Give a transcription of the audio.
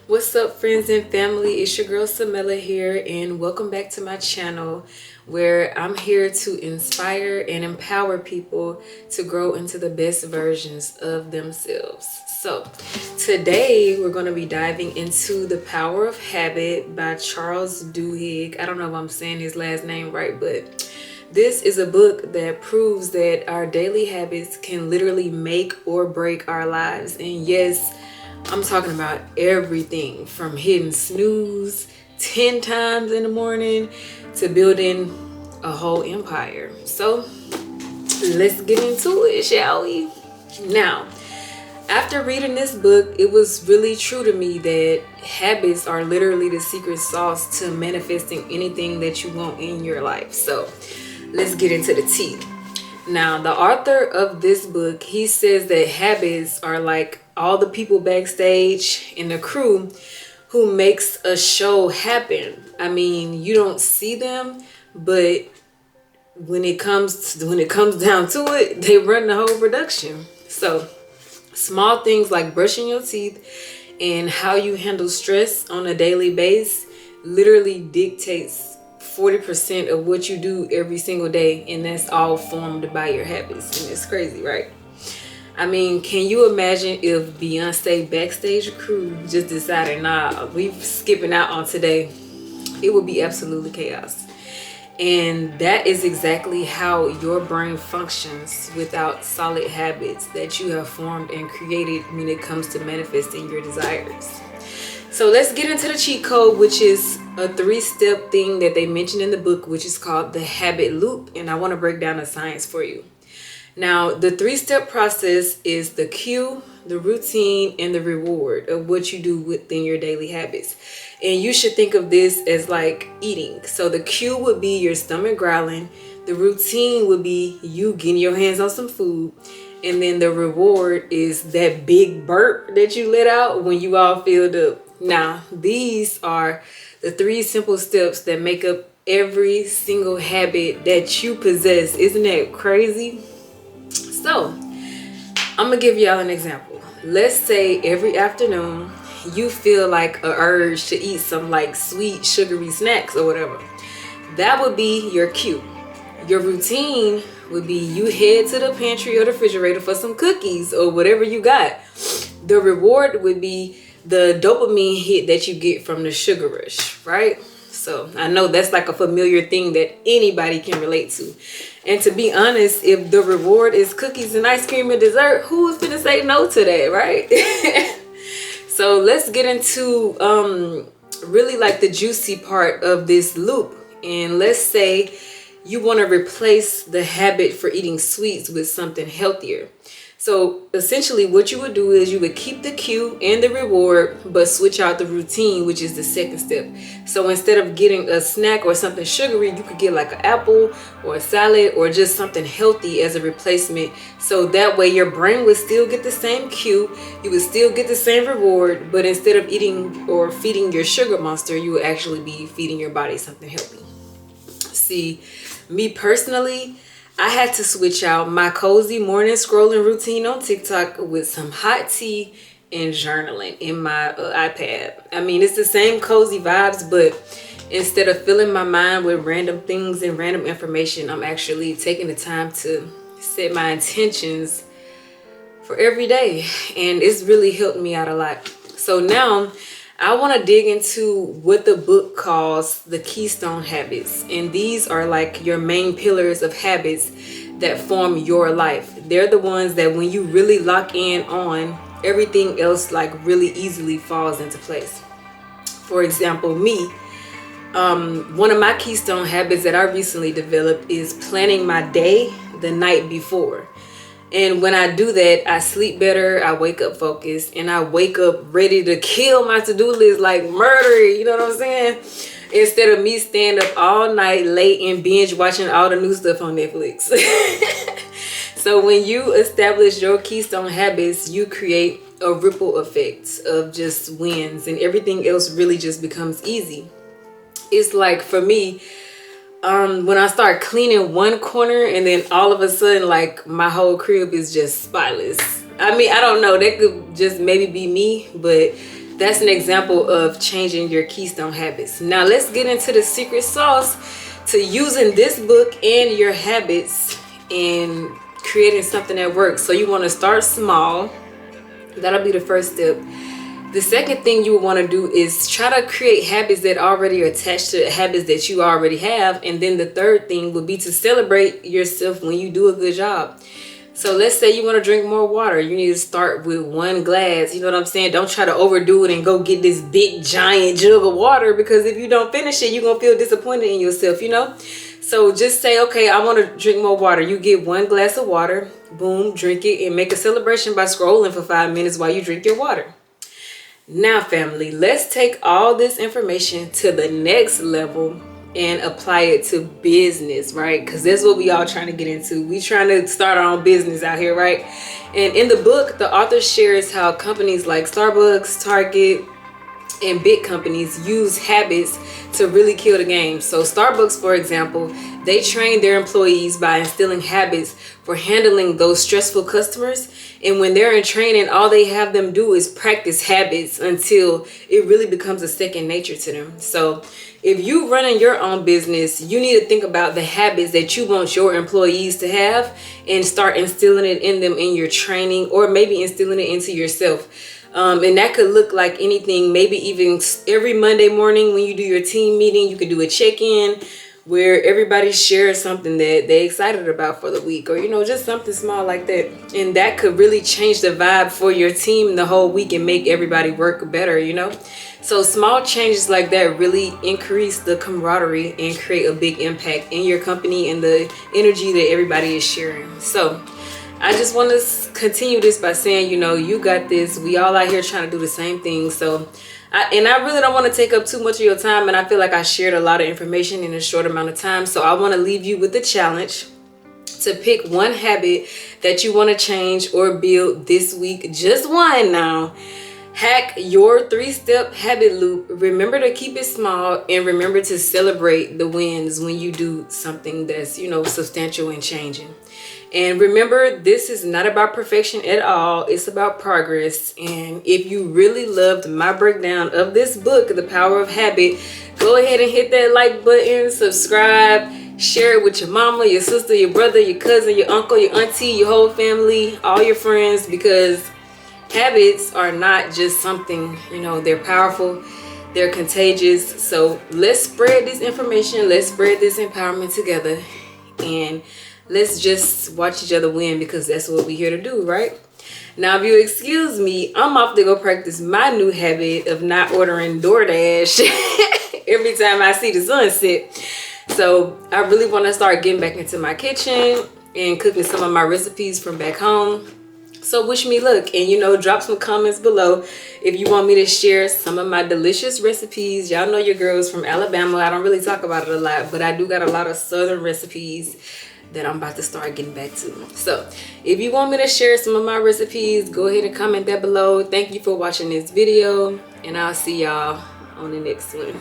What's up, friends and family? It's your girl Samela here, and welcome back to my channel where I'm here to inspire and empower people to grow into the best versions of themselves. So today we're going to be diving into The Power of Habit by Charles Duhigg. I don't know if I'm saying his last name right, but this is a book that proves that our daily habits can literally make or break our lives. And yes, I'm talking about everything from hitting snooze 10 times in the morning to building a whole empire. So let's get into it, shall we? Now, after reading this book, it was really true to me that habits are literally the secret sauce to manifesting anything that you want in your life. So let's get into the tea. Now, the author of this book, he says that habits are like all the people backstage in the crew who makes a show happen. I mean, you don't see them, but when it comes down to it, they run the whole production. So, small things like brushing your teeth and how you handle stress on a daily basis literally dictates 40% of what you do every single day, and that's all formed by your habits. And it's crazy, right? I mean, can you imagine if Beyonce backstage crew just decided, nah, we skipping out on today? It would be absolutely chaos. And that is exactly how your brain functions without solid habits that you have formed and created when it comes to manifesting your desires. So let's get into the cheat code, which is a 3-step thing that they mentioned in the book, which is called the habit loop. And I want to break down the science for you. Now, the 3-step process is the cue, the routine, and the reward of what you do within your daily habits. And you should think of this as like eating. So the cue would be your stomach growling. The routine would be you getting your hands on some food. And then the reward is that big burp that you let out when you all filled up. Now, these are the 3 simple steps that make up every single habit that you possess. Isn't that crazy? So, I'm gonna give y'all an example. Let's say every afternoon you feel like an urge to eat some like sweet sugary snacks or whatever. That would be your cue. Your routine would be you head to the pantry or the refrigerator for some cookies or whatever you got. The reward would be the dopamine hit that you get from the sugar rush, right? So I know that's like a familiar thing that anybody can relate to. And to be honest, if the reward is cookies and ice cream and dessert, who is gonna say no to that, right? So let's get into really like the juicy part of this loop. And let's say you want to replace the habit for eating sweets with something healthier. So essentially what you would do is you would keep the cue and the reward, but switch out the routine, which is the second step. So instead of getting a snack or something sugary, you could get like an apple or a salad or just something healthy as a replacement. So that way your brain would still get the same cue, you would still get the same reward, but instead of eating or feeding your sugar monster, you would actually be feeding your body something healthy. See, me personally, I had to switch out my cozy morning scrolling routine on TikTok with some hot tea and journaling in my iPad. I mean, it's the same cozy vibes, but instead of filling my mind with random things and random information, I'm actually taking the time to set my intentions for every day. And it's really helped me out a lot. So now I want to dig into what the book calls the keystone habits. And these are like your main pillars of habits that form your life. They're the ones that when you really lock in on, everything else like really easily falls into place. For example, me, one of my keystone habits that I recently developed is planning my day the night before. And when I do that, I sleep better, I wake up focused, and I wake up ready to kill my to-do list like murder, you know what I'm saying? Instead of me staying up all night late and binge watching all the new stuff on Netflix. So when you establish your keystone habits, you create a ripple effect of just wins, and everything else really just becomes easy. It's like for me, when I start cleaning one corner and then all of a sudden like my whole crib is just spotless. I mean, I don't know, that could just maybe be me, but That's an example of changing your keystone habits. Now let's get into the secret sauce to using this book and your habits and creating something that works. So you want to start small. That'll be the first step. The second thing you want to do is try to create habits that already are attached to habits that you already have. And then the third thing would be to celebrate yourself when you do a good job. So let's say you want to drink more water. You need to start with 1 glass. You know what I'm saying? Don't try to overdo it and go get this big giant jug of water, because if you don't finish it, you're going to feel disappointed in yourself, you know? So just say, okay, I want to drink more water. You get 1 glass of water, boom, drink it, and make a celebration by scrolling for 5 minutes while you drink your water. Now, family, let's take all this information to the next level and apply it to business, right? Because that's what we all trying to get into. We trying to start our own business out here, right? And in the book, the author shares how companies like Starbucks, Target, and big companies use habits to really kill the game. So Starbucks, for example, they train their employees by instilling habits for handling those stressful customers. And when they're in training, all they have them do is practice habits until it really becomes a second nature to them. So if you running your own business, you need to think about the habits that you want your employees to have and start instilling it in them in your training, or maybe instilling it into yourself. And that could look like anything. Maybe even every Monday morning when you do your team meeting, you could do a check-in where everybody shares something that they're excited about for the week, or, you know, just something small like that. And that could really change the vibe for your team the whole week and make everybody work better, you know? So small changes like that really increase the camaraderie and create a big impact in your company and the energy that everybody is sharing. So I just want to continue this by saying, you know, you got this. We all out here trying to do the same thing. So I really don't want to take up too much of your time, and I feel like I shared a lot of information in a short amount of time. So I want to leave you with the challenge to pick one habit that you want to change or build this week. Just one now. Hack your 3-step habit loop. Remember to keep it small, and remember to celebrate the wins when you do something that's, you know, substantial and changing. And remember, this is not about perfection at all. It's about progress. And if you really loved my breakdown of this book, The Power of Habit, go ahead and hit that like button, subscribe, share it with your mama, your sister, your brother, your cousin, your uncle, your auntie, your whole family, all your friends, because habits are not just something, you know, they're powerful, they're contagious. So let's spread this information, let's spread this empowerment together, and let's just watch each other win, because that's what we're here to do, right? Now, if you excuse me, I'm off to go practice my new habit of not ordering DoorDash every time I see the sunset. So I really want to start getting back into my kitchen and cooking some of my recipes from back home. So wish me luck, and, you know, drop some comments below if you want me to share some of my delicious recipes. Y'all know your girl's from Alabama. I don't really talk about it a lot, but I do got a lot of southern recipes that I'm about to start getting back to. So if you want me to share some of my recipes, go ahead and comment that below. Thank you for watching this video, and I'll see y'all on the next one.